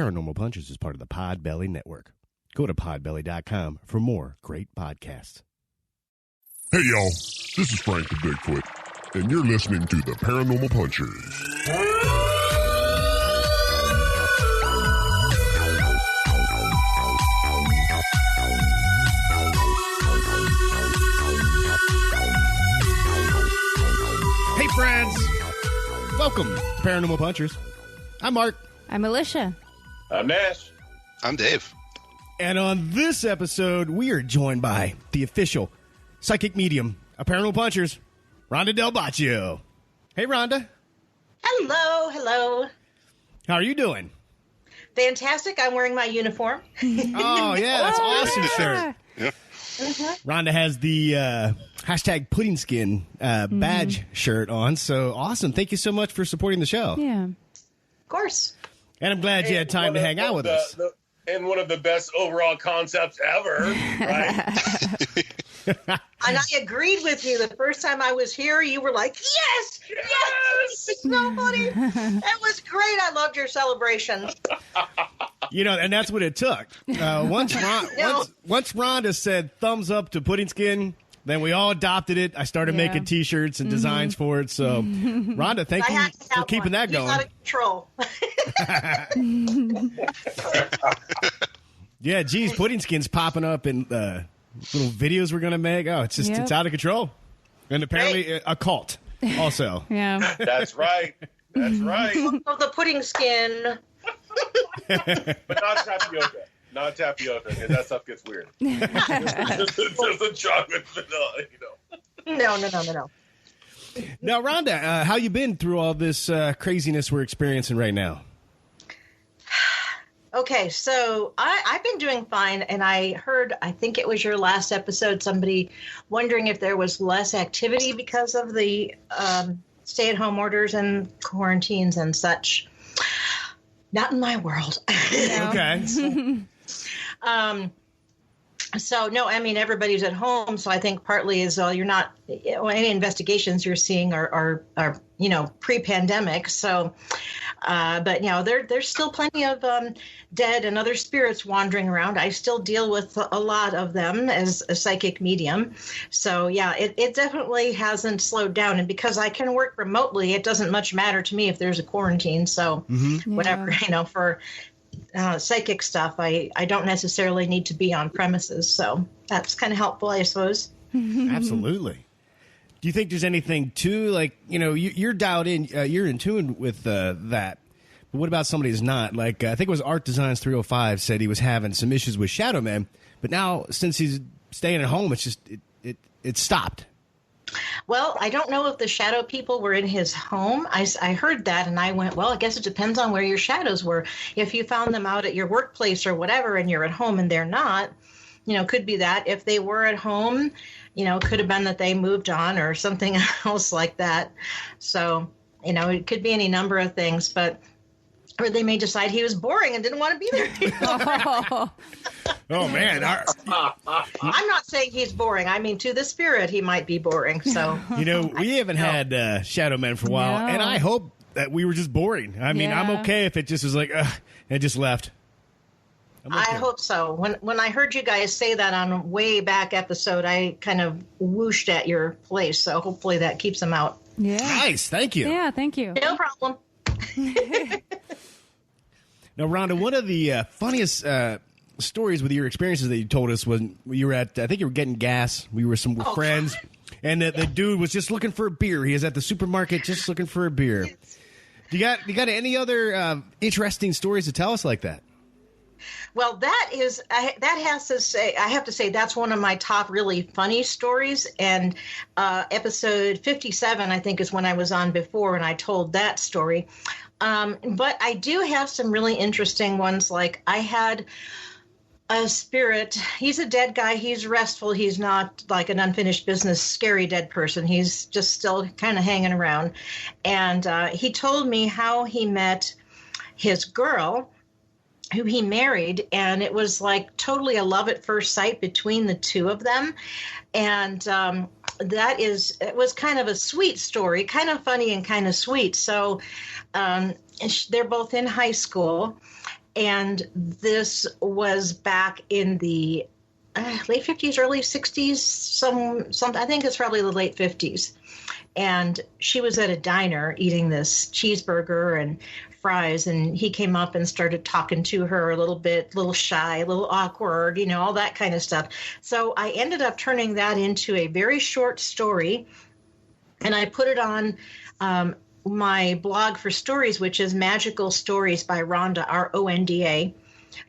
Paranormal Punchers is part of the Podbelly Network. Go to podbelly.com for more great podcasts. Hey, y'all. This is Frank the Bigfoot, and you're listening to the Paranormal Punchers. Hey, friends. Welcome to Paranormal Punchers. I'm Mark. I'm Alicia. I'm Nash. I'm Dave. And on this episode, we are joined by the official psychic medium of Paranormal Punchers, Ronda Del Boccio. Hey, Rhonda. Hello. How are you doing? Fantastic. I'm wearing my uniform. Oh, yeah, that's awesome shirt. Yeah. Rhonda has the hashtag pudding skin badge shirt on, so awesome. Thank you so much for supporting the show. Yeah. Of course. And I'm glad you had time to hang out with us. And one of the best overall concepts ever, right? And I agreed with you. The first time I was here, you were like, yes! It's so funny. It was great. I loved your celebration. You know, and that's what it took. Once Rhonda said thumbs up to pudding skin, then we all adopted it. I started making T-shirts and designs for it. So, Rhonda, thank you for keeping that going. Out of control. Yeah, geez, pudding skin's popping up in little videos we're going to make. Oh, it's just it's out of control. And apparently a cult also. Yeah. That's right. Of the pudding skin. But not tapioca, because that stuff gets weird. Just a chocolate vanilla, you know. No. Now, Rhonda, how you been through all this craziness we're experiencing right now? Okay, so I've been doing fine, and I think it was your last episode, somebody wondering if there was less activity because of the stay-at-home orders and quarantines and such. Not in my world. Okay. So, no, I mean, everybody's at home, so I think partly is you're not, any investigations you're seeing are pre-pandemic, so, but, there's still plenty of dead and other spirits wandering around. I still deal with a lot of them as a psychic medium, so, yeah, it definitely hasn't slowed down, and because I can work remotely, it doesn't much matter to me if there's a quarantine, so whatever, for psychic stuff, I don't necessarily need to be on premises, so that's kind of helpful, I suppose. Absolutely. Do you think there's anything to, like, you're dialed in, you're in tune with that, but what about somebody who's not? Like, I think it was Art Designs 305 said he was having some issues with Shadow Man, but now since he's staying at home, it's just it stopped. Well, I don't know if the shadow people were in his home. I heard that, and I went, well, I guess it depends on where your shadows were. If you found them out at your workplace or whatever, and you're at home and they're not, could be that. If they were at home, could have been that they moved on or something else like that. So, it could be any number of things, or they may decide he was boring and didn't want to be there anymore. Oh, man. I'm not saying he's boring. I mean, to the spirit, he might be boring. So, we haven't had Shadow Man for a while, and I hope that we were just boring. I mean, I'm okay if it just was like, and just left. Okay. I hope so. When I heard you guys say that on a way back episode, I kind of whooshed at your place. So hopefully that keeps them out. Yeah. Nice. Thank you. Yeah, thank you. No problem. Now, Rhonda, one of the funniest stories with your experiences that you told us was you were at, I think you were getting gas. We were some friends, and the dude was just looking for a beer. He was at the supermarket just looking for a beer. You got any other interesting stories to tell us like that? Well, I have to say that's one of my top really funny stories. And episode 57, I think, is when I was on before, and I told that story. But I do have some really interesting ones. Like, I had a spirit. He's a dead guy. He's restful. He's not like an unfinished business, scary dead person. He's just still kind of hanging around. And he told me how he met his girl, who he married, and it was like totally a love at first sight between the two of them. And it was kind of a sweet story, kind of funny and kind of sweet. So they're both in high school, And this was back in the late 50s, early 60s, some I think it's probably the late 50s. And she was at a diner eating this cheeseburger and fries, and he came up and started talking to her a little shy, a little awkward, all that kind of stuff. So I ended up turning that into a very short story, and I put it on my blog for stories, which is Magical Stories by Ronda, RONDA,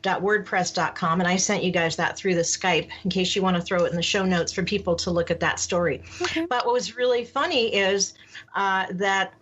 .wordpress.com, and I sent you guys that through the Skype in case you want to throw it in the show notes for people to look at that story. Okay. But what was really funny is that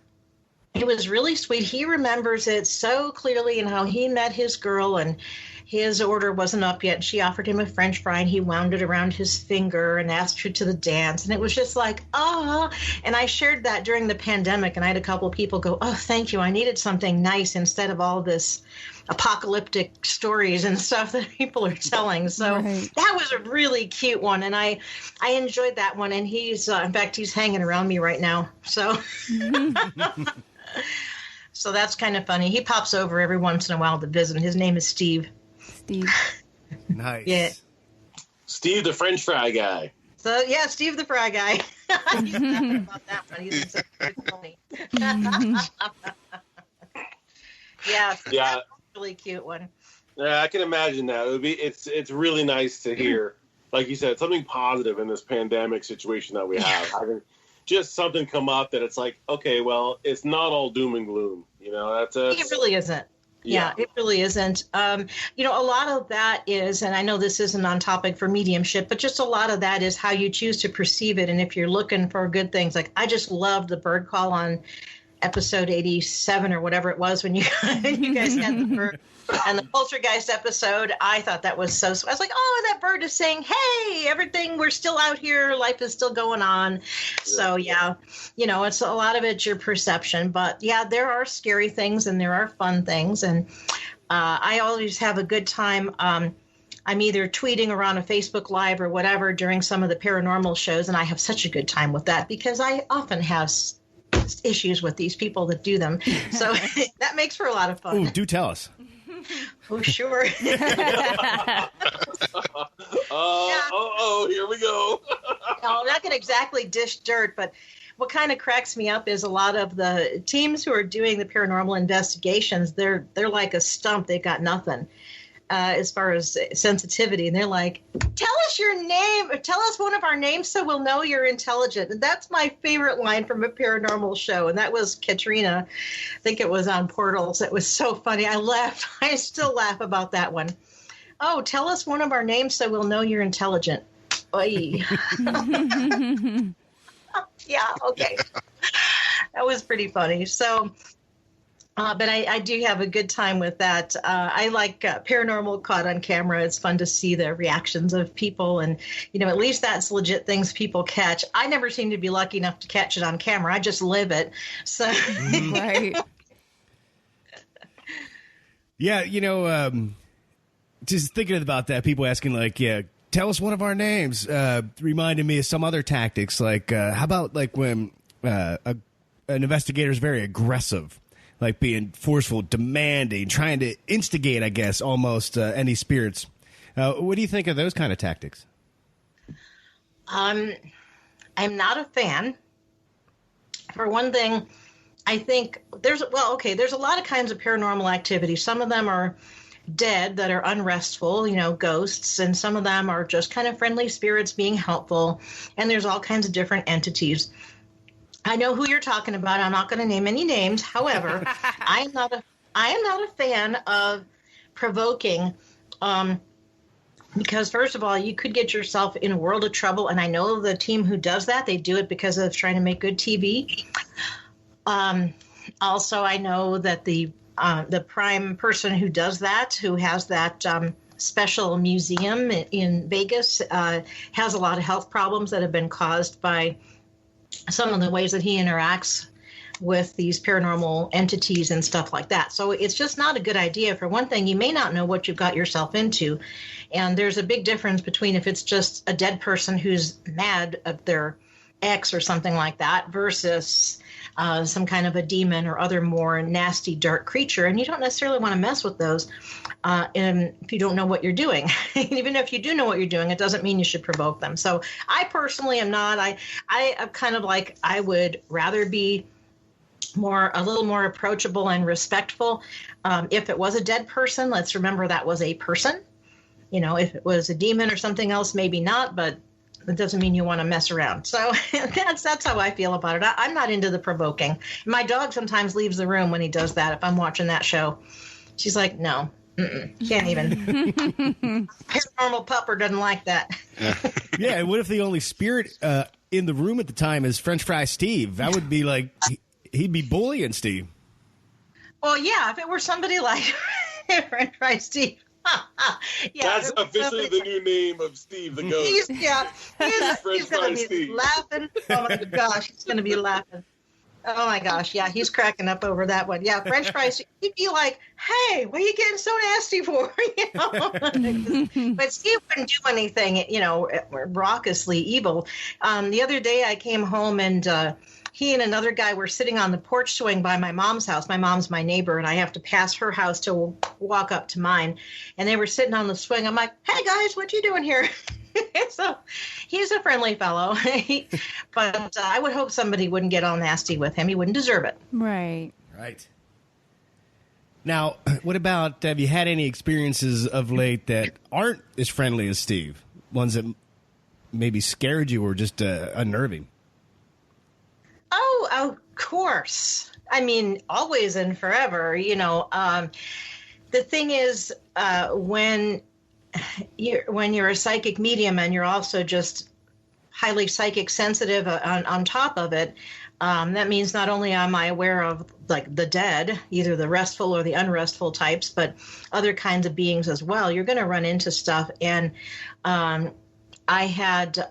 it was really sweet. He remembers it so clearly and how he met his girl, and his order wasn't up yet. She offered him a French fry, and he wound it around his finger and asked her to the dance. And it was just like, oh. And I shared that during the pandemic, and I had a couple of people go, oh, thank you. I needed something nice instead of all this apocalyptic stories and stuff that people are telling. So that was a really cute one, and I enjoyed that one. And he's in fact, he's hanging around me right now. So so that's kind of funny. He pops over every once in a while to visit. His name is Steve. Nice. Yeah. Steve the French fry guy. So yeah, Steve the fry guy. He's laughing about that one. He's so funny. Yeah. That's a really cute one. Yeah, I can imagine that. It's really nice to hear, like you said, something positive in this pandemic situation that we have. Having just something come up that it's like, okay, well, it's not all doom and gloom. It really isn't. Yeah, it really isn't. A lot of that is, and I know this isn't on topic for mediumship, but just a lot of that is how you choose to perceive it. And if you're looking for good things, like I just loved the bird call on episode 87 or whatever it was when you guys had the bird. And the Poltergeist episode, I thought that was so sweet. I was like, oh, and that bird is saying, hey, everything, we're still out here. Life is still going on. So, yeah, it's a lot of it's your perception. But, yeah, there are scary things and there are fun things. And I always have a good time. I'm either tweeting or on a Facebook Live or whatever during some of the paranormal shows. And I have such a good time with that because I often have issues with these people that do them. So that makes for a lot of fun. Ooh, do tell us. Oh, sure. Here we go. No, I'm not going to exactly dish dirt, but what kind of cracks me up is a lot of the teams who are doing the paranormal investigations, they're like a stump. They've got nothing as far as sensitivity. And they're like, tell us your name, or tell us one of our names so we'll know you're intelligent. And that's my favorite line from a paranormal show. And that was Katrina. I think it was on Portals. It was so funny. I laughed. I still laugh about that one. Oh, tell us one of our names so we'll know you're intelligent. Oy. Yeah, okay. That was pretty funny. So, but I do have a good time with that. I like paranormal caught on camera. It's fun to see the reactions of people. And, at least that's legit things people catch. I never seem to be lucky enough to catch it on camera. I just live it. So, right. Yeah, just thinking about that, people asking like, tell us one of our names. Reminded me of some other tactics. Like, how about like when an investigator is very aggressive, like being forceful, demanding, trying to instigate, I guess, almost any spirits. What do you think of those kind of tactics? I'm not a fan. For one thing, I think there's a lot of kinds of paranormal activity. Some of them are dead that are unrestful, ghosts, and some of them are just kind of friendly spirits being helpful. And there's all kinds of different entities. I know who you're talking about. I'm not going to name any names. However, I am not a fan of provoking, because first of all, you could get yourself in a world of trouble. And I know the team who does that, they do it because of trying to make good TV. Also, I know that the prime person who does that, who has that special museum in Vegas, has a lot of health problems that have been caused by some of the ways that he interacts with these paranormal entities and stuff like that. So it's just not a good idea. For one thing, you may not know what you've got yourself into. And there's a big difference between if it's just a dead person who's mad at their ex or something like that versus some kind of a demon or other more nasty, dark creature. And you don't necessarily want to mess with those if you don't know what you're doing. Even if you do know what you're doing, it doesn't mean you should provoke them. So I personally am not. I'm kind of like, I would rather be a little more approachable and respectful. If it was a dead person, let's remember that was a person. If it was a demon or something else, maybe not, but it doesn't mean you want to mess around. So that's how I feel about it. I'm not into the provoking. My dog sometimes leaves the room when he does that. If I'm watching that show, she's like, no, can't even. Paranormal pupper doesn't like that. Yeah, and what if the only spirit in the room at the time is French Fry Steve? That would be like, he'd be bullying Steve. Well, yeah, if it were somebody like French Fry Steve. Yeah, that's officially the new name of Steve the Ghost. He's going to be laughing. Oh my gosh, he's going to be laughing. Oh my gosh, yeah, he's cracking up over that one. Yeah, French fries. He'd be like, "Hey, what are you getting so nasty for?" But Steve wouldn't do anything, raucously evil. The other day, I came home and. He and another guy were sitting on the porch swing by my mom's house. My mom's my neighbor, and I have to pass her house to walk up to mine. And they were sitting on the swing. I'm like, "Hey, guys, what you doing here?" So he's a friendly fellow. But I would hope somebody wouldn't get all nasty with him. He wouldn't deserve it. Right. Right. Now, what about, have you had any experiences of late that aren't as friendly as Steve? Ones that maybe scared you or just unnerving? Oh, of course. I mean, always and forever, The thing is, when you're a psychic medium and you're also just highly psychic sensitive on top of it, that means not only am I aware of like the dead, either the restful or the unrestful types, but other kinds of beings as well. You're going to run into stuff. And I had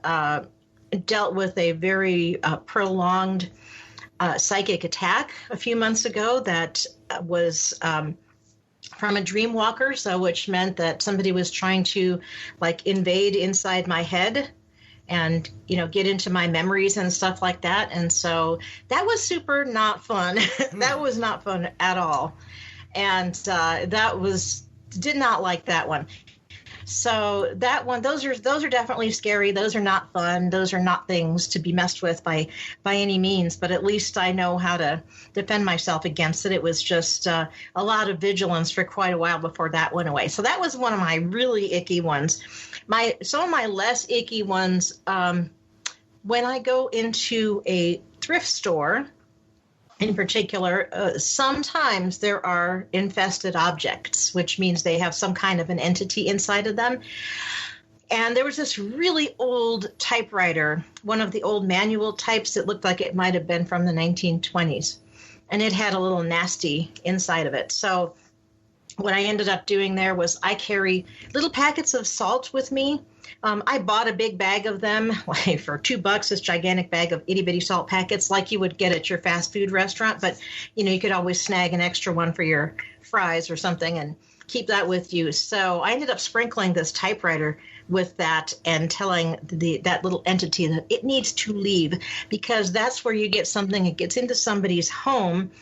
dealt with a very prolonged psychic attack a few months ago that was from a dream walker, so which meant that somebody was trying to like invade inside my head and get into my memories and stuff like that. And so that was super not fun. That was not fun at all. And did not like that one. So that one, those are definitely scary. Those are not fun. Those are not things to be messed with by any means. But at least I know how to defend myself against it. It was just a lot of vigilance for quite a while before that went away. So that was one of my really icky ones. Some of my less icky ones, when I go into a thrift store, in particular, sometimes there are infested objects, which means they have some kind of an entity inside of them. And there was this really old typewriter, one of the old manual types that looked like it might have been from the 1920s. And it had a little nasty inside of it. So what I ended up doing there was I carry little packets of salt with me. I bought a big bag of them for $2, this gigantic bag of itty bitty salt packets like you would get at your fast food restaurant. But, you could always snag an extra one for your fries or something and keep that with you. So I ended up sprinkling this typewriter with that and telling that little entity that it needs to leave, because that's where you get something that gets into somebody's home.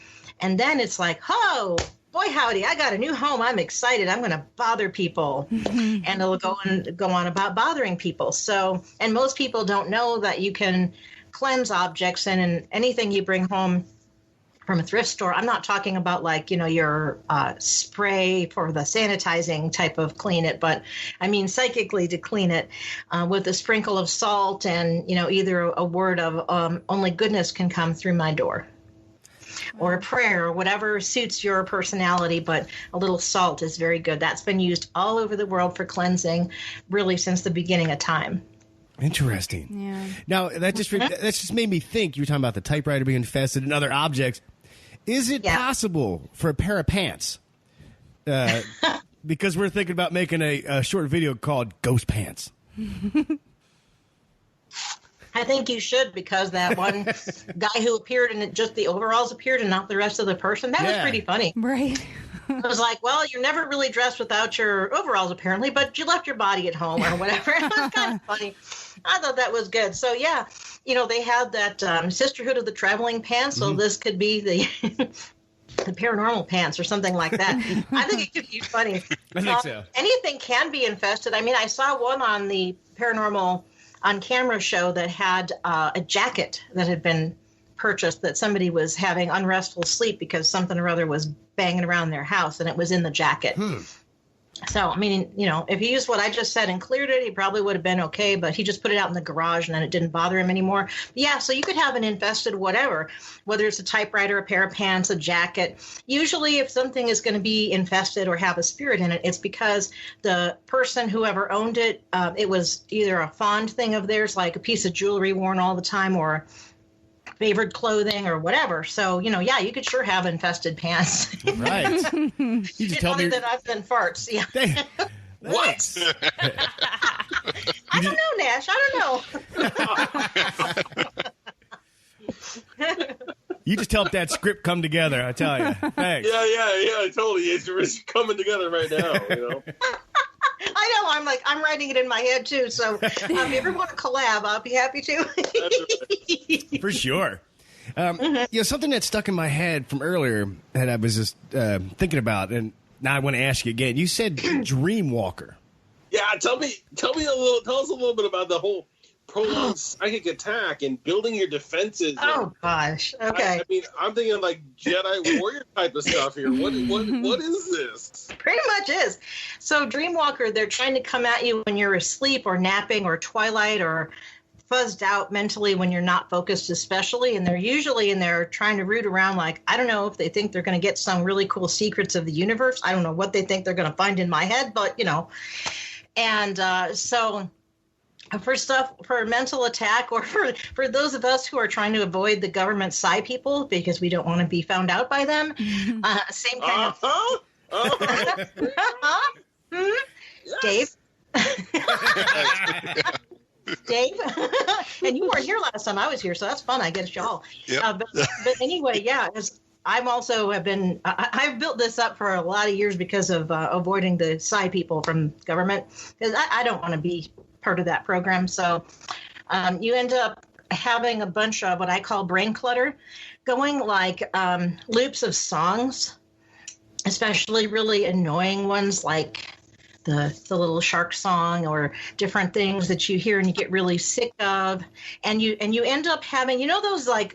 And then it's like, oh, boy, howdy, I got a new home. I'm excited. I'm going to bother people. And it'll go on about bothering people. So, and most people don't know that you can cleanse objects and anything you bring home from a thrift store. I'm not talking about like, your spray for the sanitizing type of clean it, but I mean psychically to clean it with a sprinkle of salt and, either a word of only goodness can come through my door. Or a prayer, or whatever suits your personality, but a little salt is very good. That's been used all over the world for cleansing, really since the beginning of time. Interesting. Yeah. Now, that just made me think, you were talking about the typewriter being infested and other objects. Is it possible for a pair of pants? Because we're thinking about making a short video called Ghost Pants. I think you should, because that one guy who appeared and just the overalls appeared and not the rest of the person, that was pretty funny. Right. I was like, well, you're never really dressed without your overalls apparently, but you left your body at home or whatever. It was kind of funny. I thought that was good. So, yeah, they had that Sisterhood of the Traveling Pants, so this could be the the Paranormal Pants or something like that. I think it could be funny. I think so. Anything can be infested. I mean, I saw one on the Paranormal on Camera show that had a jacket that had been purchased that somebody was having unrestful sleep because something or other was banging around their house, and it was in the jacket. So, I mean, if he used what I just said and cleared it, he probably would have been okay, but he just put it out in the garage and then it didn't bother him anymore. But yeah, so you could have an infested whatever, whether it's a typewriter, a pair of pants, a jacket. Usually if something is going to be infested or have a spirit in it, it's because the person, whoever owned it, it was either a fond thing of theirs, like a piece of jewelry worn all the time, or favorite clothing or whatever. So, yeah, you could sure have infested pants. Right. You just tell me that I've been farts. Yeah. What? I don't know, Nash. I don't know. You just helped that script come together, I tell you. Thanks. Yeah, totally. It's coming together right now, I know. I'm writing it in my head too. So if you ever want to collab, I'll be happy to. For sure. Something that stuck in my head from earlier that I was just thinking about, and now I want to ask you again. You said Dreamwalker. Yeah, tell us a little bit about the whole prolonged psychic attack and building your defenses. Oh gosh. Okay. I mean, I'm thinking like Jedi warrior type of stuff here. What is this? Pretty much is. So Dreamwalker, they're trying to come at you when you're asleep or napping or twilight or fuzzed out mentally when you're not focused especially, and they're usually in there trying to root around like, I don't know if they think they're going to get some really cool secrets of the universe. I don't know what they think they're going to find in my head, but and so for mental attack, or for those of us who are trying to avoid the government psi people because we don't want to be found out by them, same kind of Dave. Dave, and you weren't here last time I was here, so that's fun. I guess y'all. Yep. But anyway, yeah, I've also I've built this up for a lot of years because of avoiding the psi people from government, because I don't want to be part of that program. So you end up having a bunch of what I call brain clutter going, like loops of songs, especially really annoying ones like the little shark song or different things that you hear and you get really sick of, and you end up having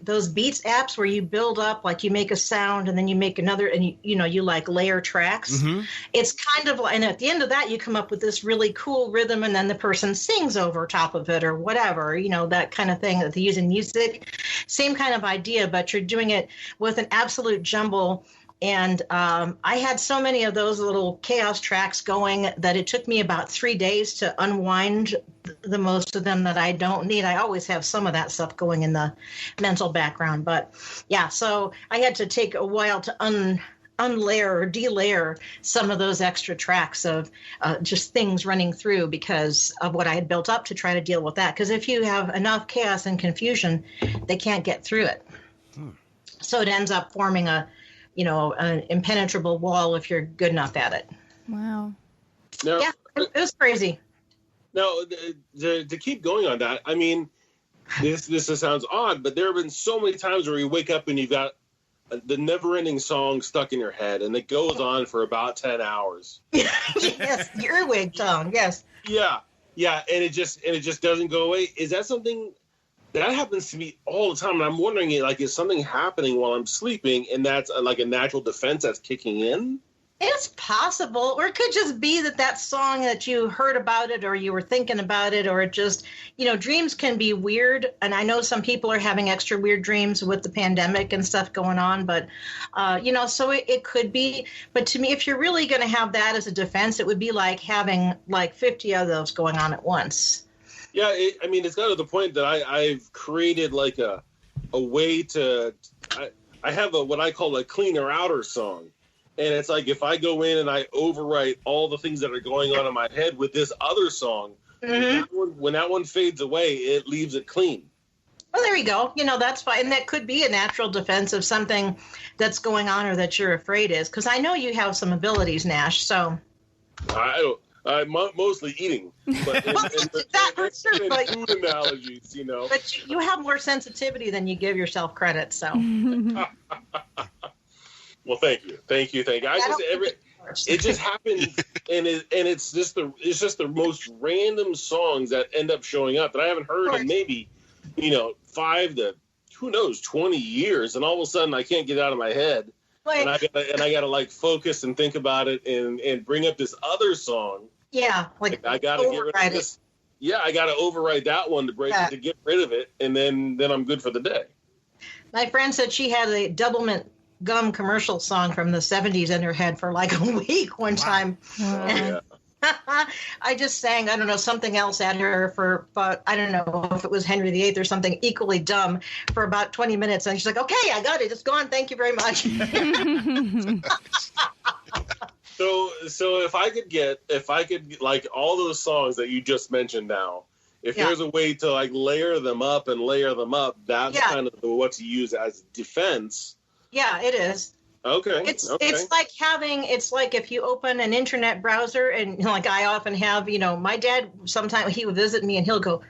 those Beats apps where you build up, like you make a sound and then you make another, and you like layer tracks. Mm-hmm. It's kind of like, and at the end of that you come up with this really cool rhythm, and then the person sings over top of it or whatever, that kind of thing that they use in music. Same kind of idea, but you're doing it with an absolute jumble. And I had so many of those little chaos tracks going that it took me about 3 days to unwind the most of them that I don't need. I always have some of that stuff going in the mental background. But yeah, so I had to take a while to unlayer or delayer some of those extra tracks of just things running through because of what I had built up to try to deal with that. Because if you have enough chaos and confusion, they can't get through it. So it ends up forming an impenetrable wall if you're good enough at it. Wow. Now, yeah, it was crazy. Now, to keep going on that, I mean, this sounds odd, but there have been so many times where you wake up and you've got the Neverending Song stuck in your head, and it goes on for about 10 hours. Yes, the earwig song, yes. Yeah, and it just doesn't go away. Is that something that happens to me all the time? And I'm wondering, is something happening while I'm sleeping, and that's like a natural defense that's kicking in? It's possible, or it could just be that song that you heard about it, or you were thinking about it, or it just, dreams can be weird. And I know some people are having extra weird dreams with the pandemic and stuff going on, but, so it could be. But to me, if you're really going to have that as a defense, it would be like having like 50 of those going on at once. Yeah, it's got to the point that I've created like a way to, I have what I call a cleaner outer song. And it's like if I go in and I overwrite all the things that are going on in my head with this other song, mm-hmm. when that one fades away, it leaves it clean. Well, there you go. That's fine. And that could be a natural defense of something that's going on or that you're afraid is. Because I know you have some abilities, Nash, so. Mostly eating, but in food analogies, you know. But you have more sensitivity than you give yourself credit. So. Well, thank you. It just happens, and it's just the most random songs that end up showing up that I haven't heard in maybe 5 to 20 years, and all of a sudden I can't get it out of my head. And I gotta like focus and think about it and bring up this other song. Yeah, like I gotta get rid of this. Yeah, I gotta overwrite that one to get rid of it, and then I'm good for the day. My friend said she had a Doublemint gum commercial song from the 70s in her head for like a week one time. Yeah. I just sang, I don't know, something else at her for, but I don't know if it was Henry VIII or something equally dumb for about 20 minutes. And she's like, okay, I got it. It's gone. Thank you very much. So if I could like all those songs that you just mentioned now, if there's a way to like layer them up, that's kind of what's used as defense. Yeah, it is. Okay. It's like if you open an internet browser and like I often have, my dad, sometimes he would visit me and he'll go,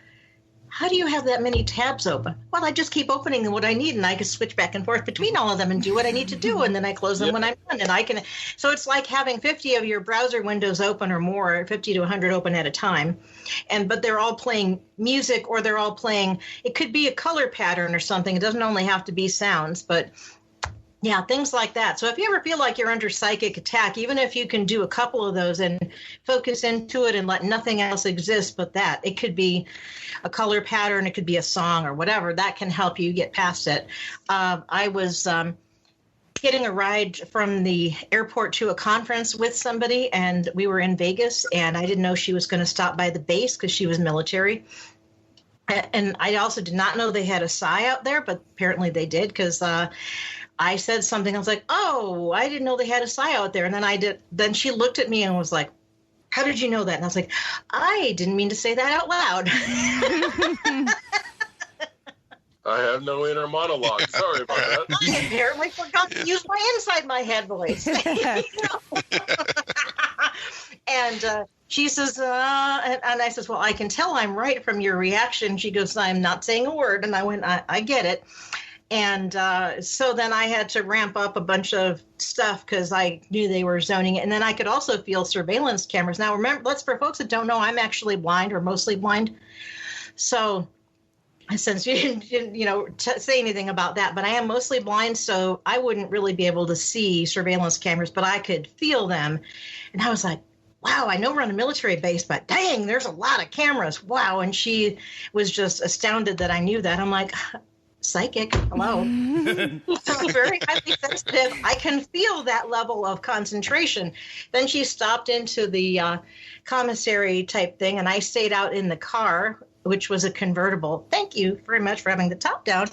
how do you have that many tabs open? Well, I just keep opening what I need and I can switch back and forth between all of them and do what I need to do. And then I close them when I'm done and I can. So it's like having 50 of your browser windows open or more, 50 to 100 open at a time. But they're all playing music or they're all playing, it could be a color pattern or something. It doesn't only have to be sounds, but yeah, things like that. So if you ever feel like you're under psychic attack, even if you can do a couple of those and focus into it and let nothing else exist but that, it could be a color pattern, it could be a song or whatever, that can help you get past it. I was getting a ride from the airport to a conference with somebody, and we were in Vegas, and I didn't know she was going to stop by the base because she was military. And I also did not know they had a PSI out there, but apparently they did because I said something. I was like, oh, I didn't know they had a PSI out there. And then I did. Then she looked at me and was like, how did you know that? And I was like, I didn't mean to say that out loud. I have no inner monologue. Sorry about that. I apparently forgot to use my inside my head voice. And she says, and I says, well, I can tell I'm right from your reaction. She goes, I'm not saying a word. And I went, I get it. And so then I had to ramp up a bunch of stuff because I knew they were zoning it. And then I could also feel surveillance cameras. Now, remember, for folks that don't know, I'm actually blind or mostly blind. So since you didn't say anything about that, but I am mostly blind, so I wouldn't really be able to see surveillance cameras, but I could feel them. And I was like, wow, I know we're on a military base, but dang, there's a lot of cameras. Wow. And she was just astounded that I knew that. I'm like, psychic, hello. So very highly sensitive. I can feel that level of concentration. Then she stopped into the commissary type thing, and I stayed out in the car, which was a convertible. Thank you very much for having the top down.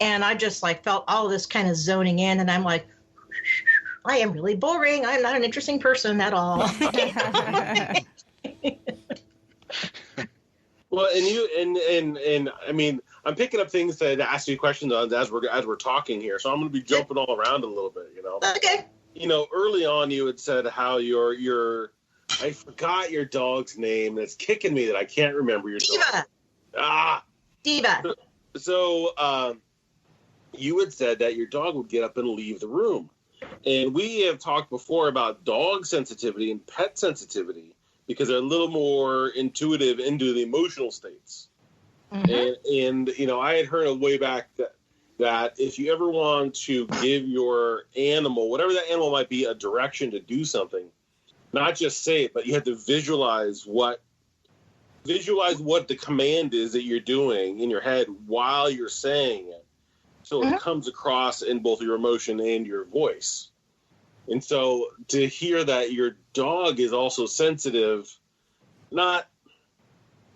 And I just felt all of this kind of zoning in, and I'm like, I am really boring. I'm not an interesting person at all. Well, and you and I mean, I'm picking up things to ask you questions on as we're talking here, so I'm going to be jumping all around a little bit. Okay. Early on you had said how your I forgot your dog's name, and it's kicking me that I can't remember your Diva. Dog. Diva. So you had said that your dog would get up and leave the room. And we have talked before about dog sensitivity and pet sensitivity because they're a little more intuitive into the emotional states. Mm-hmm. And I had heard a way back that if you ever want to give your animal, whatever that animal might be, a direction to do something, not just say it, but you have to visualize what the command is that you're doing in your head while you're saying it. So it comes across in both your emotion and your voice. And so to hear that your dog is also sensitive, not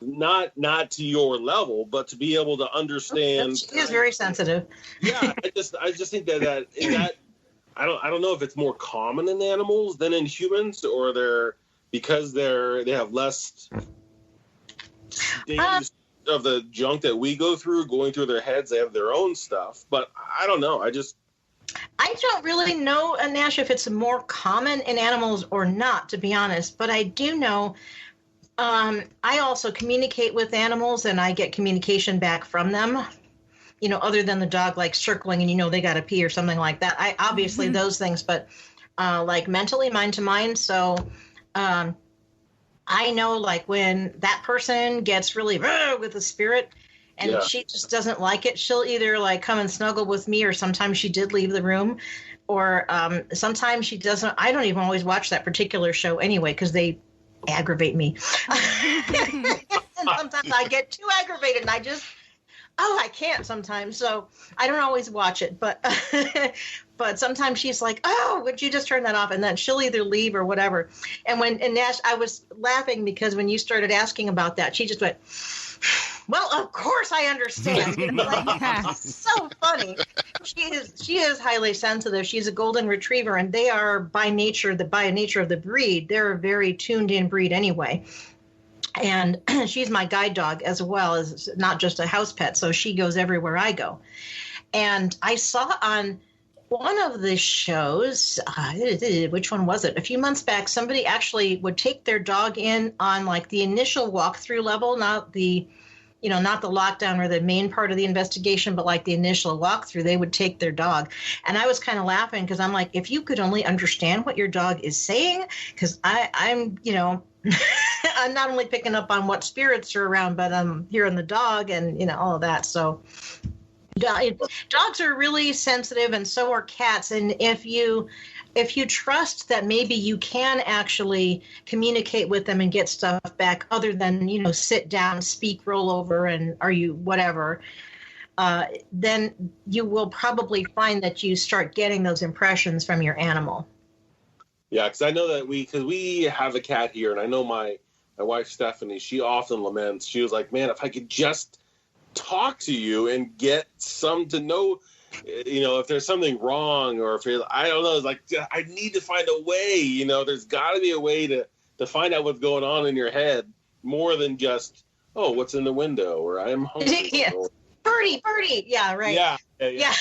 to your level, but to be able to understand. She is very sensitive. Yeah, I just think that I don't know if it's more common in animals than in humans, or because they have less stages of the junk that we go through, going through their heads. They have their own stuff, but I don't know. I don't really know, Nash, if it's more common in animals or not, to be honest. But I do know I also communicate with animals and I get communication back from them. Other than the dog like circling and they got to pee or something like that. I obviously those things, but like mentally, mind to mind. So I know like when that person gets really with the spirit and she just doesn't like it, she'll either like come and snuggle with me, or sometimes she did leave the room, or sometimes she doesn't. I don't even always watch that particular show anyway because they aggravate me. And sometimes I get too aggravated and I can't sometimes. So I don't always watch it, but but sometimes she's like, oh, would you just turn that off? And then she'll either leave or whatever. And Nash, I was laughing because when you started asking about that, she just went, well, of course I understand. So funny. She is highly sensitive. She's a golden retriever, and they are by nature of the breed, they're a very tuned in breed anyway. And she's my guide dog as well as not just a house pet. So she goes everywhere I go. And I saw on one of the shows, which one was it? A few months back, somebody actually would take their dog in on like the initial walkthrough level, not the lockdown or the main part of the investigation, but like the initial walkthrough, they would take their dog. And I was kind of laughing because I'm like, if you could only understand what your dog is saying, because I'm I'm not only picking up on what spirits are around, but I'm hearing the dog and, all of that. So dogs are really sensitive, and so are cats. And if you trust that maybe you can actually communicate with them and get stuff back other than, sit down, speak, roll over, and are you whatever, then you will probably find that you start getting those impressions from your animal. Yeah, because I know that we have a cat here, and I know my wife, Stephanie, she often laments. She was like, man, if I could just talk to you and get some to know, if there's something wrong, or if I don't know, it's like, I need to find a way, there's got to be a way to find out what's going on in your head more than just, oh, what's in the window, or I'm hungry. Yeah. Birdie. Yeah, right. Yeah.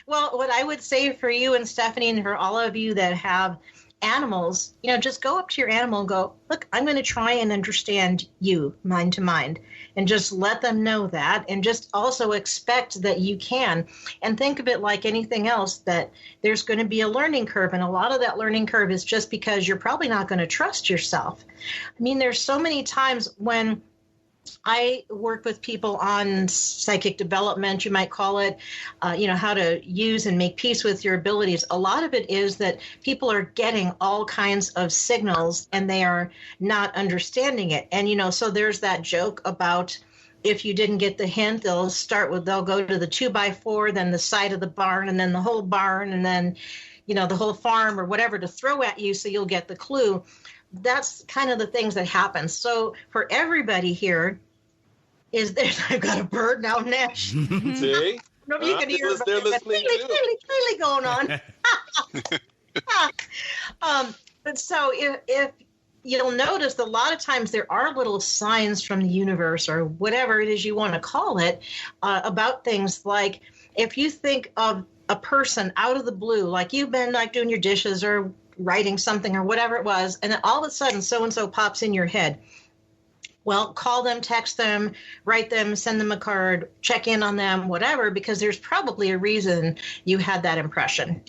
Well, what I would say for you and Stephanie and for all of you that have animals, just go up to your animal and go, look, I'm going to try and understand you mind to mind, and just let them know that, and just also expect that you can, and think of it like anything else, that there's going to be a learning curve. And a lot of that learning curve is just because you're probably not going to trust yourself. I mean, there's so many times when I work with people on psychic development, you might call it, how to use and make peace with your abilities. A lot of it is that people are getting all kinds of signals and they are not understanding it. And, so there's that joke about if you didn't get the hint, they'll go to the 2x4, then the side of the barn, and then the whole barn, and then, the whole farm or whatever to throw at you so you'll get the clue. That's kind of the things that happen. So for everybody here, I've got a bird now, Nash. See? No, you can hear it. They're listening clearly going on. But so if you'll notice, a lot of times there are little signs from the universe or whatever it is you want to call it about things like if you think of a person out of the blue, like you've been like doing your dishes or writing something or whatever it was, and then all of a sudden so-and-so pops in your head. Well, call them, text them, write them, send them a card, check in on them, whatever, because there's probably a reason you had that impression.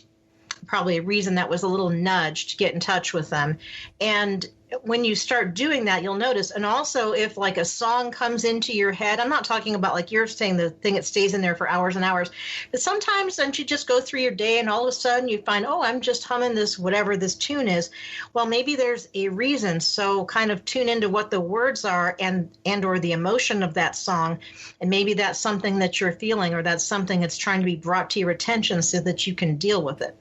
Probably a reason that was a little nudge to get in touch with them. And when you start doing that, you'll notice. And also, if like a song comes into your head, I'm not talking about like you're saying the thing that stays in there for hours and hours, but sometimes don't you just go through your day and all of a sudden you find, oh, I'm just humming this, whatever this tune is. Well, maybe there's a reason. So kind of tune into what the words are and or the emotion of that song. And maybe that's something that you're feeling, or that's something that's trying to be brought to your attention so that you can deal with it.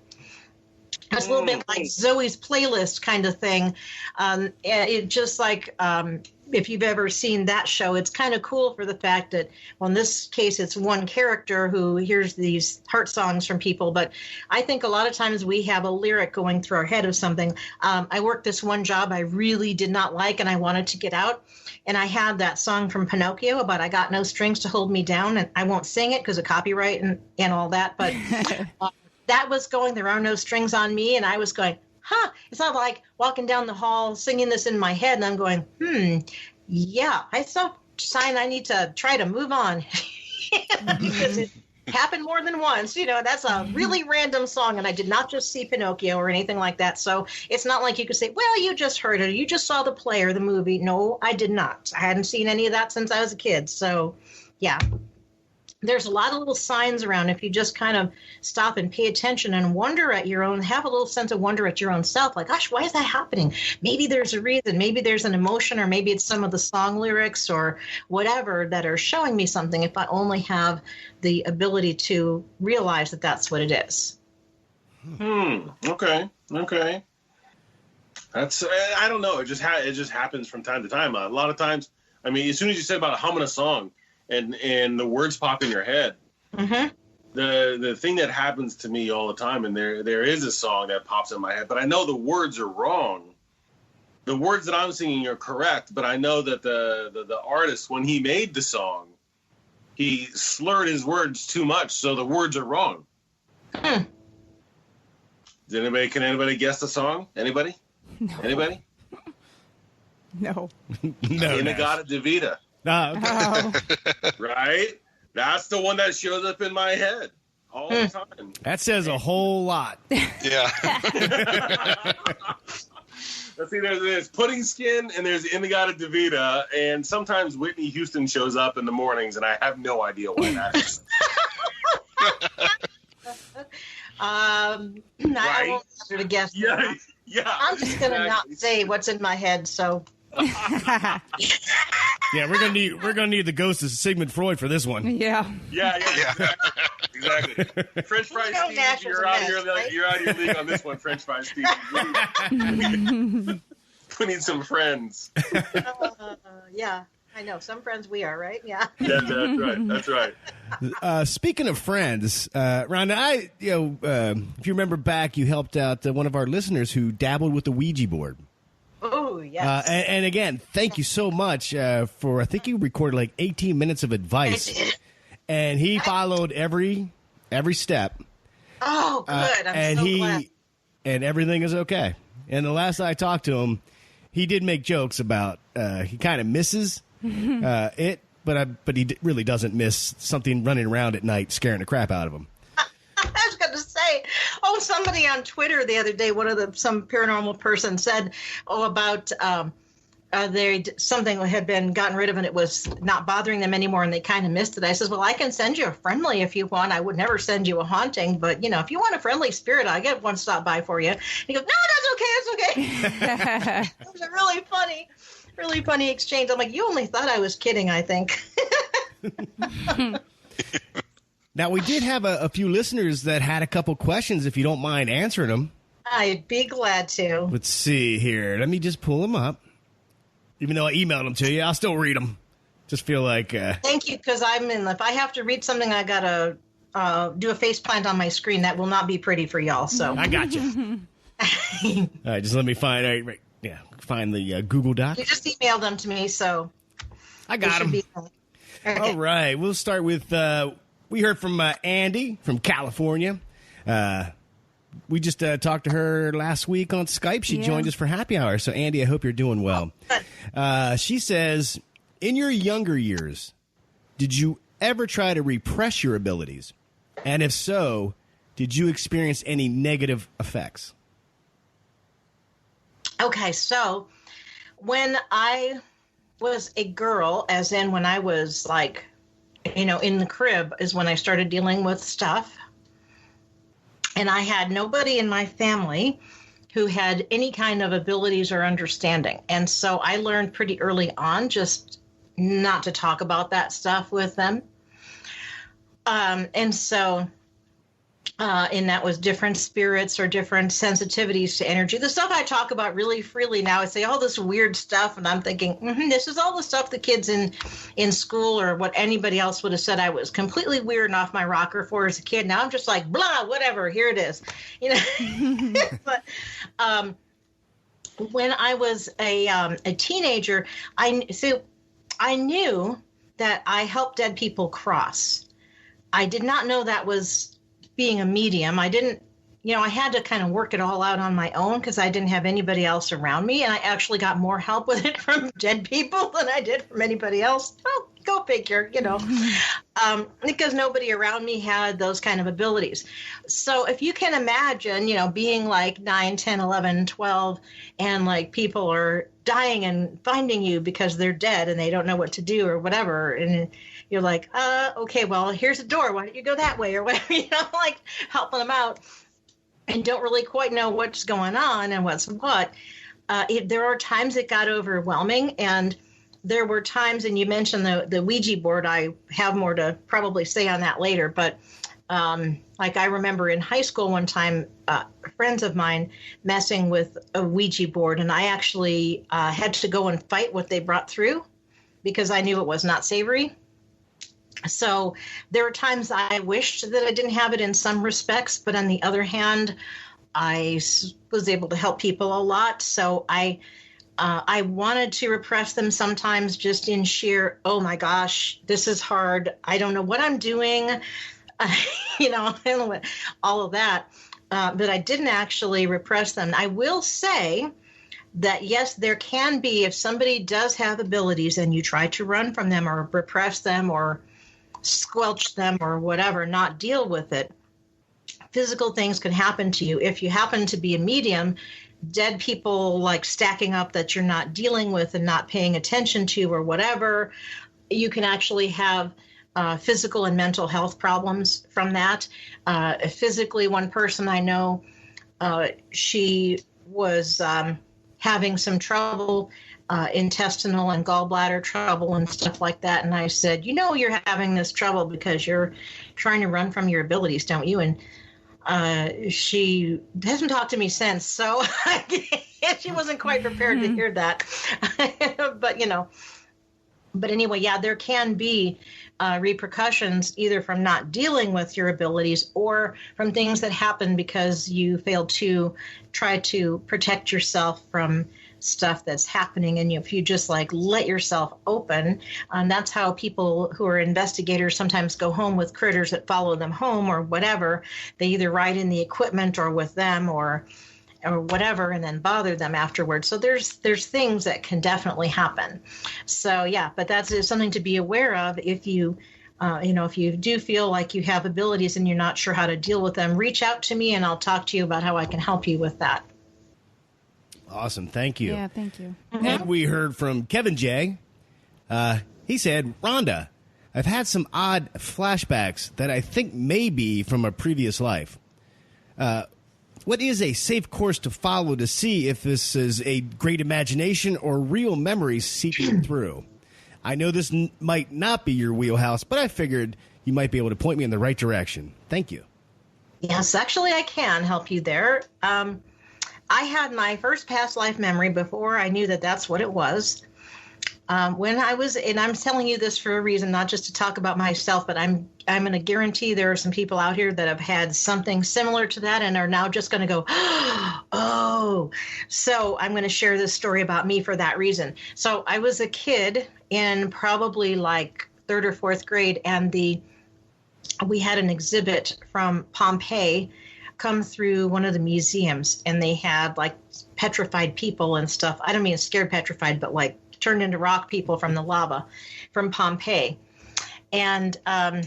It's a little bit like Zoe's playlist kind of thing. It just like if you've ever seen that show, it's kind of cool for the fact that, well, in this case, it's one character who hears these heart songs from people. But I think a lot of times we have a lyric going through our head of something. I worked this one job I really did not like and I wanted to get out. And I had that song from Pinocchio about I got no strings to hold me down. And I won't sing it because of copyright and all that. But that was going, there are no strings on me. And I was going, it's not like walking down the hall singing this in my head. And I'm going, yeah, I saw sign I need to try to move on because it happened more than once. That's a really random song. And I did not just see Pinocchio or anything like that. So it's not like you could say, well, you just heard it. Or you just saw the play or the movie. No, I did not. I hadn't seen any of that since I was a kid. So, yeah. There's a lot of little signs around if you just kind of stop and pay attention and wonder at your own, have a little sense of wonder at your own self. Like, gosh, why is that happening? Maybe there's a reason. Maybe there's an emotion, or maybe it's some of the song lyrics or whatever that are showing me something if I only have the ability to realize that that's what it is. Okay. That's, I don't know. It just happens from time to time. A lot of times, I mean, as soon as you said about humming a song, and the words pop in your head. Mm-hmm. The thing that happens to me all the time, and there is a song that pops in my head, but I know the words are wrong. The words that I'm singing are correct, but I know that the artist, when he made the song, he slurred his words too much, so the words are wrong. Can anybody guess the song? Anybody? No. Anybody? No. No. Inagata Devita. Oh. Right? That's the one that shows up in my head all the time. That says a whole lot. Yeah. Let's see, there's Pudding Skin and there's Inagata Devita, and sometimes Whitney Houston shows up in the mornings, and I have no idea why that is. I won't answer to guess. Yeah. I'm just going to not say what's in my head, so... Yeah, we're gonna need the ghost of Sigmund Freud for this one. Yeah. Yeah. Exactly. French fries, Steve. You're out of your league on this one, French fries, Steve. We need some friends. Yeah, I know. Some friends we are, right? Yeah. That's right. Speaking of friends, Rhonda, if you remember back, you helped out one of our listeners who dabbled with the Ouija board. Oh, yes. And again, thank you so much for, I think you recorded like 18 minutes of advice. And he followed every step. Oh, good. I'm so glad. And everything is okay. And the last I talked to him, he did make jokes about he kind of misses it, but he really doesn't miss something running around at night scaring the crap out of him. I was going to say, somebody on Twitter the other day, some paranormal person said, about something had been gotten rid of and it was not bothering them anymore and they kind of missed it. I says, well, I can send you a friendly if you want. I would never send you a haunting, but if you want a friendly spirit, I'll get one stop by for you. And he goes, no, that's okay. It was a really funny exchange. I'm like, you only thought I was kidding, I think. Now, we did have a few listeners that had a couple questions, if you don't mind answering them. I'd be glad to. Let's see here. Let me just pull them up. Even though I emailed them to you, I'll still read them. Just feel like... Thank you, because if I have to read something, I got to do a faceplant on my screen. That will not be pretty for y'all, so... I got you. All right, just let me find the Google Doc. You just emailed them to me, so... I got them. Okay. All right, we'll start with... we heard from Andy from California. We just talked to her last week on Skype. She joined us for happy hour. So, Andy, I hope you're doing well. She says, in your younger years, did you ever try to repress your abilities? And if so, did you experience any negative effects? Okay, so when I was a girl, as in when I was like, in the crib is when I started dealing with stuff. And I had nobody in my family who had any kind of abilities or understanding. And so I learned pretty early on just not to talk about that stuff with them. And so And that was different spirits or different sensitivities to energy. The stuff I talk about really freely now, I say all this weird stuff, and I'm thinking, this is all the stuff the kids in school or what anybody else would have said I was completely weird and off my rocker for as a kid. Now I'm just like, blah, whatever, here it is. But when I was a teenager, I knew that I helped dead people cross. I did not know that was being a medium. I didn't, I had to kind of work it all out on my own because I didn't have anybody else around me. And I actually got more help with it from dead people than I did from anybody else. Oh, go figure, because nobody around me had those kind of abilities. So if you can imagine, being like 9, 10, 11, 12, and like people are dying and finding you because they're dead and they don't know what to do or whatever. And you're like, okay, well, here's a door. Why don't you go that way or whatever, like helping them out and don't really quite know what's going on and what's what. There are times it got overwhelming, and there were times, and you mentioned the Ouija board. I have more to probably say on that later, but like I remember in high school one time, friends of mine messing with a Ouija board, and I actually had to go and fight what they brought through because I knew it was not savory. So there were times I wished that I didn't have it in some respects, but on the other hand, I was able to help people a lot. So I wanted to repress them sometimes just in sheer, oh my gosh, this is hard. I don't know what I'm doing, all of that. But I didn't actually repress them. I will say that, yes, there can be, if somebody does have abilities and you try to run from them or repress them or squelch them or whatever, not deal with it, physical things can happen to you. If you happen to be a medium, dead people like stacking up that you're not dealing with and not paying attention to or whatever, you can actually have physical and mental health problems from that. Physically, one person I know, she was having some trouble, intestinal and gallbladder trouble and stuff like that. And I said, you're having this trouble because you're trying to run from your abilities, don't you? And she hasn't talked to me since, so she wasn't quite prepared to hear that. But anyway, yeah, there can be repercussions either from not dealing with your abilities or from things that happen because you failed to try to protect yourself from stuff that's happening. And if you just like let yourself open, that's how people who are investigators sometimes go home with critters that follow them home or whatever. They either ride in the equipment or with them or whatever, and then bother them afterwards. So there's things that can definitely happen. So yeah, but that's something to be aware of. If you if you do feel like you have abilities and you're not sure how to deal with them, reach out to me and I'll talk to you about how I can help you with that. Awesome. Thank you. Yeah, thank you. And we heard from Kevin J. He said, Rhonda, I've had some odd flashbacks that I think may be from a previous life. What is a safe course to follow to see if this is a great imagination or real memories seeping through? I know this might not be your wheelhouse, but I figured you might be able to point me in the right direction. Thank you. Yes, actually, I can help you there. I had my first past life memory before I knew that that's what it was. When I was, and I'm telling you this for a reason, not just to talk about myself, but I'm going to guarantee there are some people out here that have had something similar to that and are now just going to go, oh. So I'm going to share this story about me for that reason. So I was a kid in probably like 3rd or 4th grade, and we had an exhibit from Pompeii come through one of the museums, and they had like petrified people and stuff. I don't mean scared petrified, but like turned into rock people from the lava from Pompeii. And I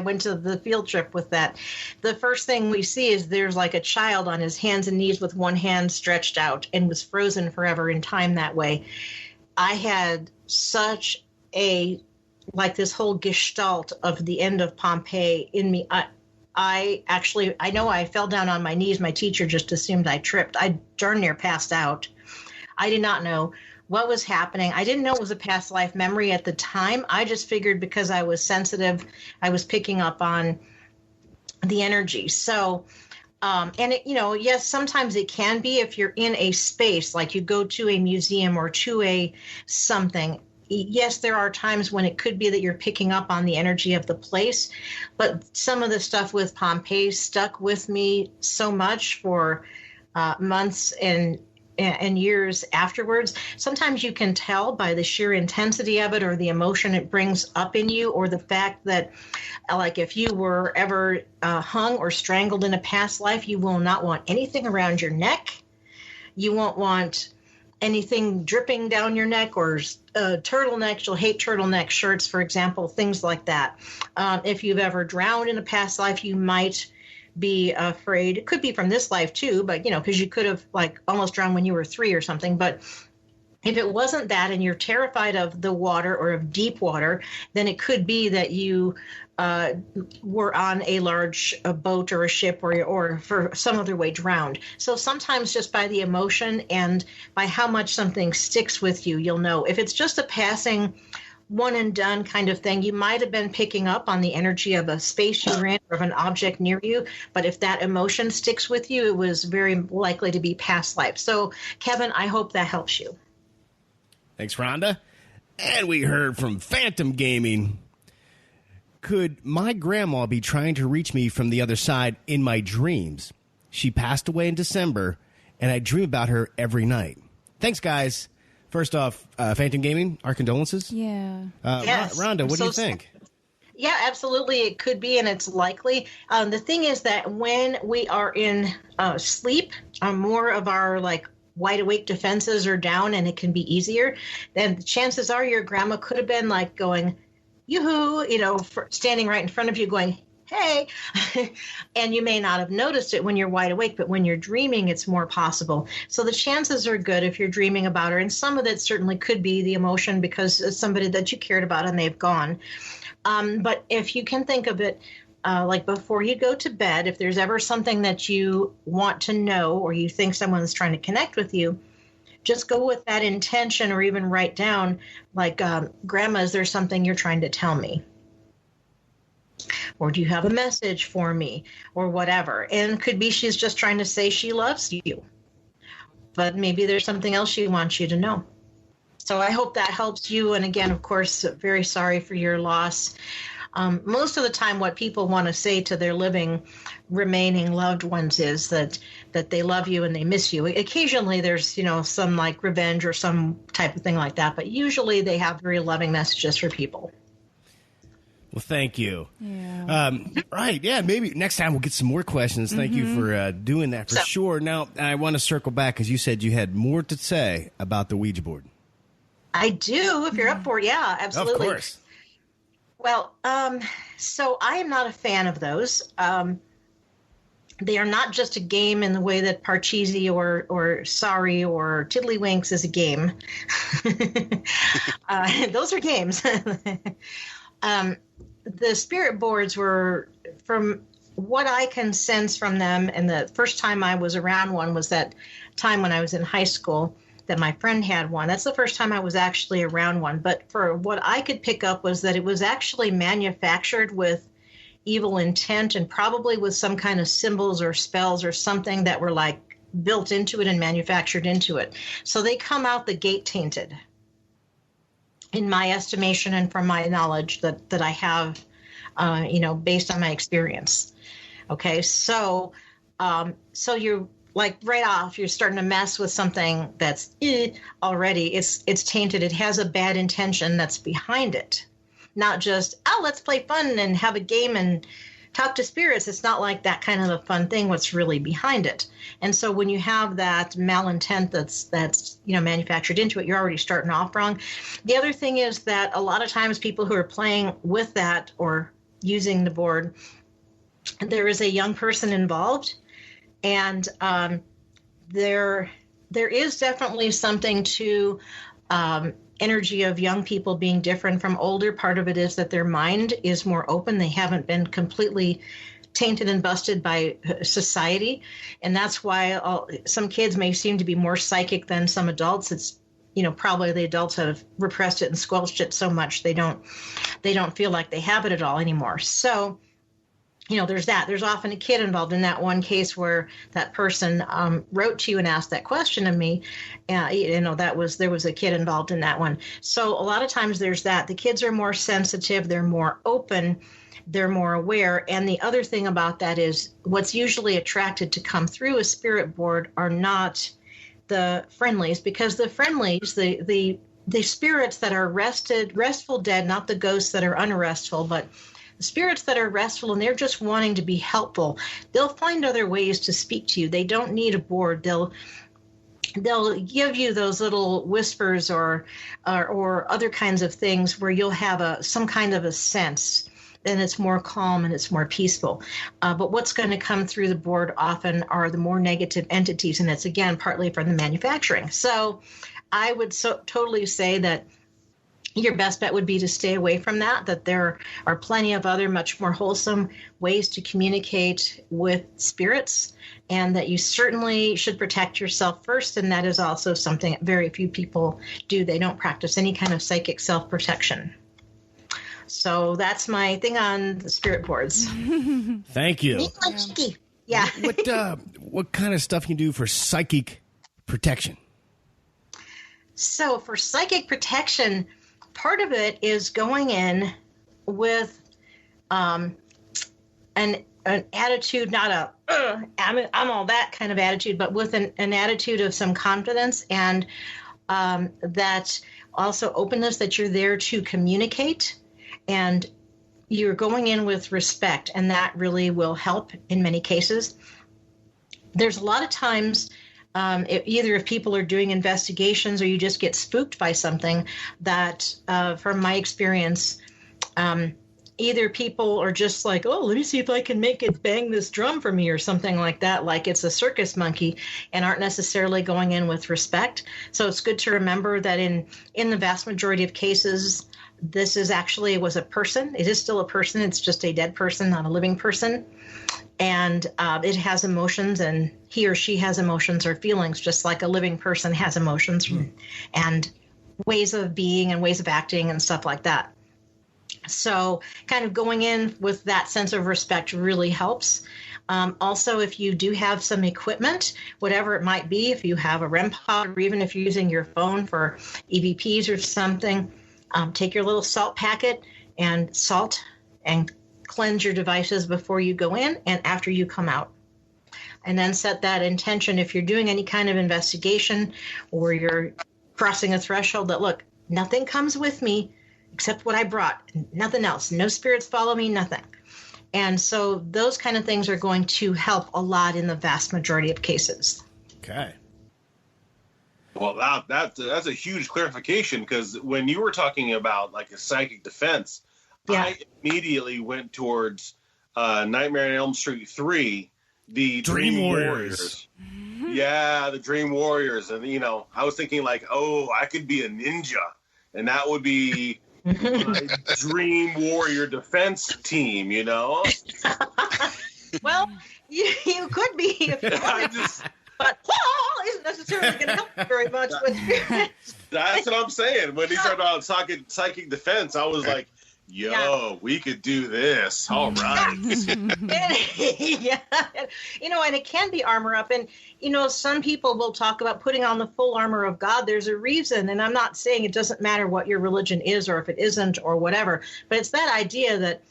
went to the field trip with that. The first thing we see is there's like a child on his hands and knees with one hand stretched out and was frozen forever in time that way. I had such this whole gestalt of the end of Pompeii in me. I know I fell down on my knees. My teacher just assumed I tripped. I darn near passed out. I did not know what was happening. I didn't know it was a past life memory at the time. I just figured because I was sensitive, I was picking up on the energy. So, and it, yes, sometimes it can be if you're in a space, like you go to a museum or to a something. Yes, there are times when it could be that you're picking up on the energy of the place, but some of the stuff with Pompeii stuck with me so much for months and years afterwards. Sometimes you can tell by the sheer intensity of it or the emotion it brings up in you, or the fact that, like, if you were ever hung or strangled in a past life, you will not want anything around your neck. You won't want anything dripping down your neck, or turtlenecks. You'll hate turtleneck shirts, for example, things like that. If you've ever drowned in a past life, you might be afraid. It could be from this life too, but because you could have like almost drowned when you were 3 or something. But if it wasn't that and you're terrified of the water or of deep water, then it could be that you were on a large boat or a ship or for some other way drowned. So sometimes just by the emotion and by how much something sticks with you, you'll know. If it's just a passing one and done kind of thing, you might have been picking up on the energy of a space you were in or of an object near you. But if that emotion sticks with you, it was very likely to be past life. So, Kevin, I hope that helps you. Thanks, Rhonda. And we heard from Phantom Gaming. Could my grandma be trying to reach me from the other side in my dreams? She passed away in December, and I dream about her every night. Thanks, guys. First off, Phantom Gaming, our condolences. Yeah. Yes. Rhonda, what do you think? Yeah, absolutely. It could be, and it's likely. The thing is that when we are in sleep, more of our wide awake defenses are down, and it can be easier. Then the chances are your grandma could have been going, yoo-hoo, standing right in front of you going, hey, and you may not have noticed it when you're wide awake, but when you're dreaming, it's more possible. So the chances are good if you're dreaming about her, and some of it certainly could be the emotion because it's somebody that you cared about and they've gone. But if you can think of it, like before you go to bed, if there's ever something that you want to know or you think someone's trying to connect with you, just go with that intention, or even write down, Grandma, is there something you're trying to tell me? Or do you have a message for me, or whatever? And it could be she's just trying to say she loves you, but maybe there's something else she wants you to know. So I hope that helps you. And again, of course, very sorry for your loss. Most of the time, what people want to say to their remaining loved ones is that they love you and they miss you. Occasionally, there's some revenge or some type of thing like that, but usually they have very loving messages for people. Well, thank you. Yeah. Right. Yeah. Maybe next time we'll get some more questions. Thank you for doing that for sure. Now, I want to circle back because you said you had more to say about the Ouija board. I do. If you're up for it. Yeah, absolutely. Of course. Well, so I am not a fan of those. They are not just a game in the way that Parcheesi or Sorry or Tiddlywinks is a game. Those are games. The spirit boards were, from what I can sense from them, and the first time I was around one was that time when I was in high school that my friend had one. That's the first time I was actually around one. But for what I could pick up was that it was actually manufactured with evil intent and probably with some kind of symbols or spells or something that were built into it and manufactured into it. So they come out the gate tainted, in my estimation and from my knowledge that I have, based on my experience. Okay, so you're right off, you're starting to mess with something that's already, it's tainted. It has a bad intention that's behind it. Not just, let's play fun and have a game and talk to spirits. It's not like that kind of a fun thing, what's really behind it. And so when you have that malintent that's manufactured into it, you're already starting off wrong. The other thing is that a lot of times people who are playing with that or using the board, there is a young person involved, and there is definitely something to energy of young people being different from older. Part of it is that their mind is more open. They haven't been completely tainted and busted by society. And that's why some kids may seem to be more psychic than some adults. It's, probably the adults have repressed it and squelched it so much they don't feel like they have it at all anymore. So there's that. There's often a kid involved in that one case where that person wrote to you and asked that question of me. There was a kid involved in that one. So a lot of times there's that. The kids are more sensitive. They're more open. They're more aware. And the other thing about that is what's usually attracted to come through a spirit board are not the friendlies, because the friendlies, the spirits that are restful dead, not the ghosts that are unrestful, but spirits that are restful and they're just wanting to be helpful, they'll find other ways to speak to you. They don't need a board. They'll give you those little whispers or other kinds of things where you'll have some kind of a sense, and it's more calm and it's more peaceful. But what's going to come through the board often are the more negative entities, and it's again partly from the manufacturing. So I would totally say that your best bet would be to stay away from that there are plenty of other much more wholesome ways to communicate with spirits, and that you certainly should protect yourself first. And that is also something that very few people do. They don't practice any kind of psychic self-protection. So that's my thing on the spirit boards. Thank you. Yeah. What kind of stuff can you do for psychic protection? So for psychic protection, part of it is going in with an attitude, not I'm all that kind of attitude, but with an attitude of some confidence and that also openness, that you're there to communicate, and you're going in with respect, and that really will help in many cases. There's a lot of times either if people are doing investigations or you just get spooked by something that, from my experience, either people are just like, oh, let me see if I can make it bang this drum for me or something like that, like it's a circus monkey, and aren't necessarily going in with respect. So it's good to remember that in the vast majority of cases, this was a person. It is still a person. It's just a dead person, not a living person. And it has emotions, and he or she has emotions or feelings, just like a living person has emotions and ways of being and ways of acting and stuff like that. So kind of going in with that sense of respect really helps. Also, if you do have some equipment, whatever it might be, if you have a REM pod, or even if you're using your phone for EVPs or something, take your little salt packet and salt and cleanse your devices before you go in and after you come out. And then set that intention if you're doing any kind of investigation or you're crossing a threshold that, look, nothing comes with me except what I brought, nothing else. No spirits follow me, nothing. And so those kind of things are going to help a lot in the vast majority of cases. Okay. Well, that's a huge clarification, because when you were talking about like a psychic defense, yeah. I immediately went towards Nightmare on Elm Street 3, the Dream Warriors. Yeah, the Dream Warriors. And, I was thinking like, oh, I could be a ninja, and that would be my Dream Warrior defense team, Well, you could be if you wanted. But isn't necessarily going to help you very much with spirits. That's what I'm saying. When he started out psychic defense, I was like, we could do this. All right. Yeah. And it can be armor up. And, some people will talk about putting on the full armor of God. There's a reason. And I'm not saying it doesn't matter what your religion is or if it isn't or whatever. But it's that idea that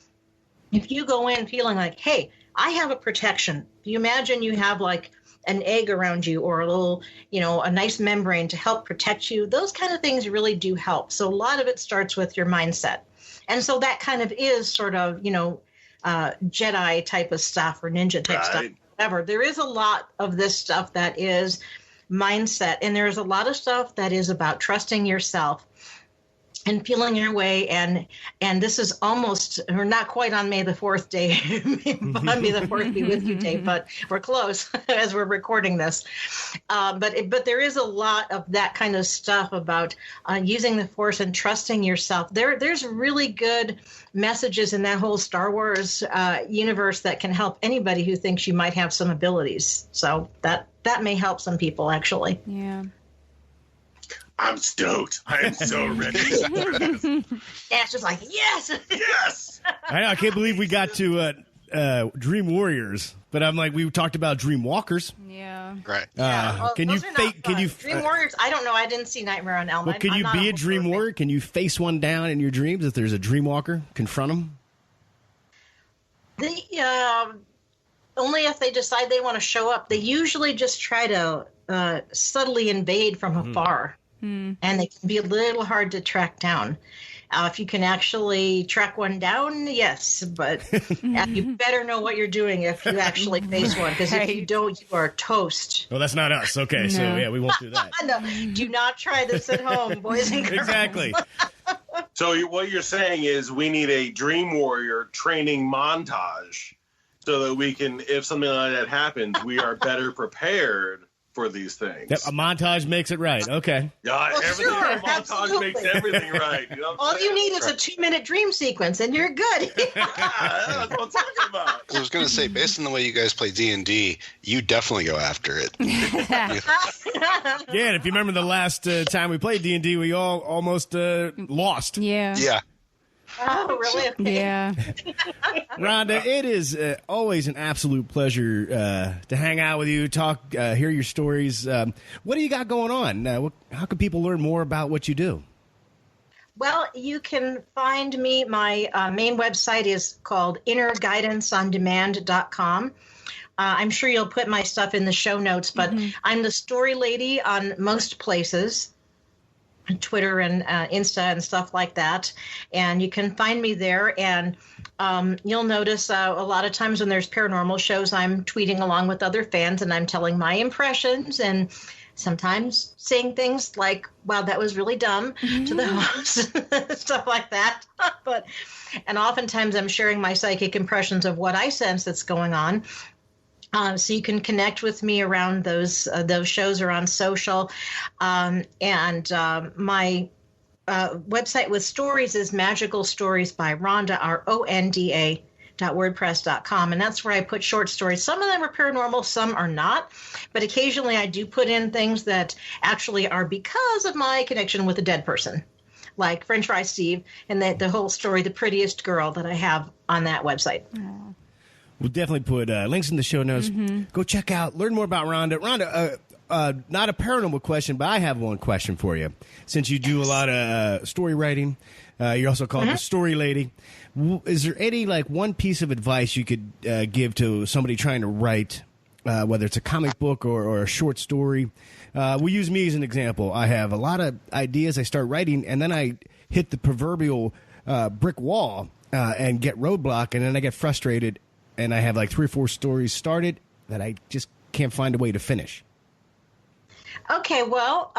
if you go in feeling like, hey, I have a protection. You imagine you have like an egg around you or a little, a nice membrane to help protect you. Those kind of things really do help. So a lot of it starts with your mindset. And so that kind of is sort of, Jedi type of stuff or ninja type stuff, whatever. There is a lot of this stuff that is mindset. And there's a lot of stuff that is about trusting yourself and feeling your way. And this is almost, we're not quite on May the 4th, Dave. On May the 4th be with you, Dave, but we're close as we're recording this. But there is a lot of that kind of stuff about using the Force and trusting yourself. There's really good messages in that whole Star Wars universe that can help anybody who thinks you might have some abilities. So that may help some people, actually. Yeah. I'm stoked. I am so ready. Yeah, it's just like, yes. Yes. I can't believe we got to dream warriors, but I'm like, we talked about dream walkers. Yeah. Right. Well, Can you those are not fun. Dream Warriors? I don't know. I didn't see Nightmare on Elm. Well, can you be a dream warrior? Can you face one down in your dreams if there's a dream walker? Confront them? Only if they decide they want to show up. They usually just try to subtly invade from afar, and they can be a little hard to track down. If you can actually track one down, yes, but you better know what you're doing if you actually face one, because if you don't, you are toast. Well, that's not us. Okay, so yeah, we won't do that. No, do not try this at home, boys and girls. Exactly. So what you're saying is we need a dream warrior training montage so that we can, if something like that happens, we are better prepared for these things. Yep, a montage makes it right. Okay. God, Well, everything sure, a montage absolutely. makes everything right. You know what I'm All you saying? need is a 2-minute dream sequence, and you're good. That's what I'm talking about. I was going to say, based on the way you guys play D&D, you definitely go after it. Yeah, and if you remember the last time we played D&D, we all almost lost. Yeah. Yeah. Oh, really? Okay. Yeah. Rhonda, it is always an absolute pleasure to hang out with you, talk, hear your stories. What do you got going on? How can people learn more about what you do? Well, you can find me. My main website is called innerguidanceondemand.com. I'm sure you'll put my stuff in the show notes, but I'm the story lady on most places. Twitter and Insta and stuff like that. And you can find me there. And you'll notice a lot of times when there's paranormal shows, I'm tweeting along with other fans and I'm telling my impressions and sometimes saying things like, wow, that was really dumb to the host, stuff like that. And oftentimes I'm sharing my psychic impressions of what I sense that's going on. So you can connect with me around those shows or on social. My website with stories is Magical Stories by Ronda, RONDA.wordpress.com. And that's where I put short stories. Some of them are paranormal, some are not. But occasionally I do put in things that actually are because of my connection with a dead person, like French Fry Steve and the whole story, The Prettiest Girl, that I have on that website. Aww. We'll definitely put links in the show notes. Go check out, learn more about Rhonda. Rhonda, not a paranormal question, but I have one question for you. Since you do a lot of story writing, you're also called the story lady. Is there any one piece of advice you could give to somebody trying to write, whether it's a comic book or a short story? We'll use me as an example. I have a lot of ideas. I start writing, and then I hit the proverbial brick wall and get roadblock, and then I get frustrated. And I have 3 or 4 stories started that I just can't find a way to finish. Okay, well,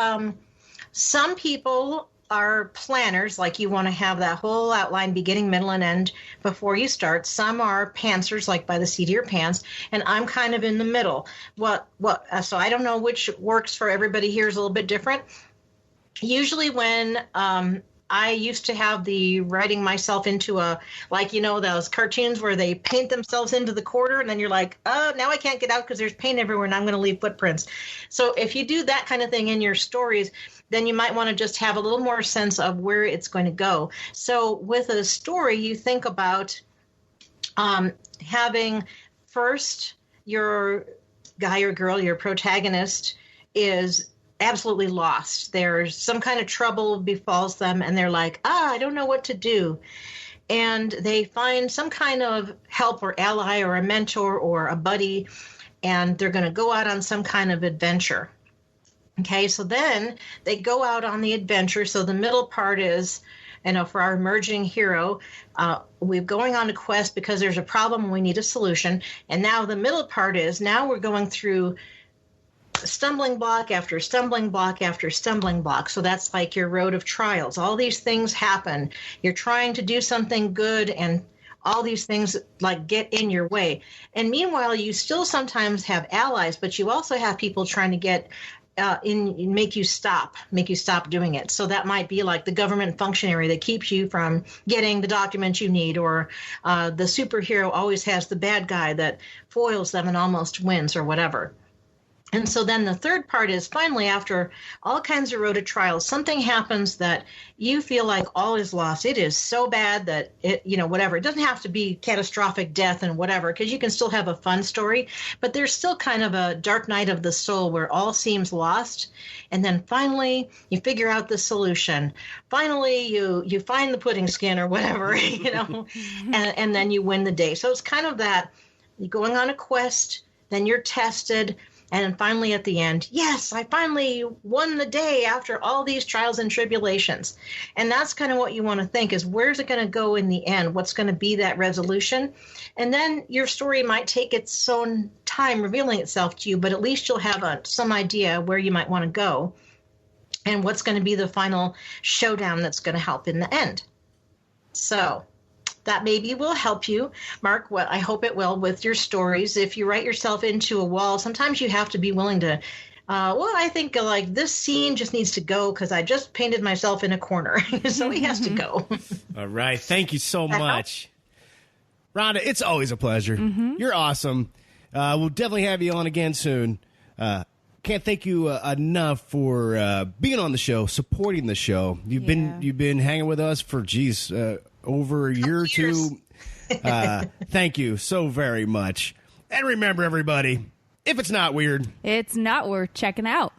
some people are planners, like you want to have that whole outline, beginning, middle, and end before you start. Some are pantsers, like by the seat of your pants, and I'm kind of in the middle. So I don't know which works for everybody here is a little bit different. Usually when I used to have the writing myself into those cartoons where they paint themselves into the quarter and then you're like, oh, now I can't get out because there's paint everywhere and I'm going to leave footprints. So if you do that kind of thing in your stories, then you might want to just have a little more sense of where it's going to go. So with a story, you think about having first your guy or girl, your protagonist, is absolutely lost. There's some kind of trouble befalls them and they're like, I don't know what to do. And they find some kind of help or ally or a mentor or a buddy, and they're going to go out on some kind of adventure. Okay, so then they go out on the adventure. So the middle part is, for our emerging hero, we're going on a quest because there's a problem and we need a solution. And now the middle part is, now we're going through stumbling block after stumbling block after stumbling block. So that's like your road of trials. All these things happen. You're trying to do something good and all these things get in your way. And meanwhile, you still sometimes have allies, but you also have people trying to get make you stop doing it. So that might be like the government functionary that keeps you from getting the documents you need, or the superhero always has the bad guy that foils them and almost wins, or whatever. And so then the third part is finally, after all kinds of road to trials, something happens that you feel like all is lost. It is so bad that it, whatever. It doesn't have to be catastrophic death and whatever, because you can still have a fun story. But there's still kind of a dark night of the soul where all seems lost. And then finally, you figure out the solution. Finally, you find the pudding skin or whatever, and then you win the day. So it's kind of that you're going on a quest, then you're tested. And then finally at the end, yes, I finally won the day after all these trials and tribulations. And that's kind of what you want to think is, where's it going to go in the end? What's going to be that resolution? And then your story might take its own time revealing itself to you, but at least you'll have some idea where you might want to go and what's going to be the final showdown that's going to help in the end. So that maybe will help you, Mark. What I hope it will with your stories. If you write yourself into a wall, sometimes you have to be willing to. I think like this scene just needs to go because I just painted myself in a corner, so he has to go. All right, thank you so much, Rhonda. It's always a pleasure. You're awesome. We'll definitely have you on again soon. Can't thank you enough for being on the show, supporting the show. You've been hanging with us for over a year or two. Thank you so very much. And remember, everybody, if it's not weird, it's not worth checking out.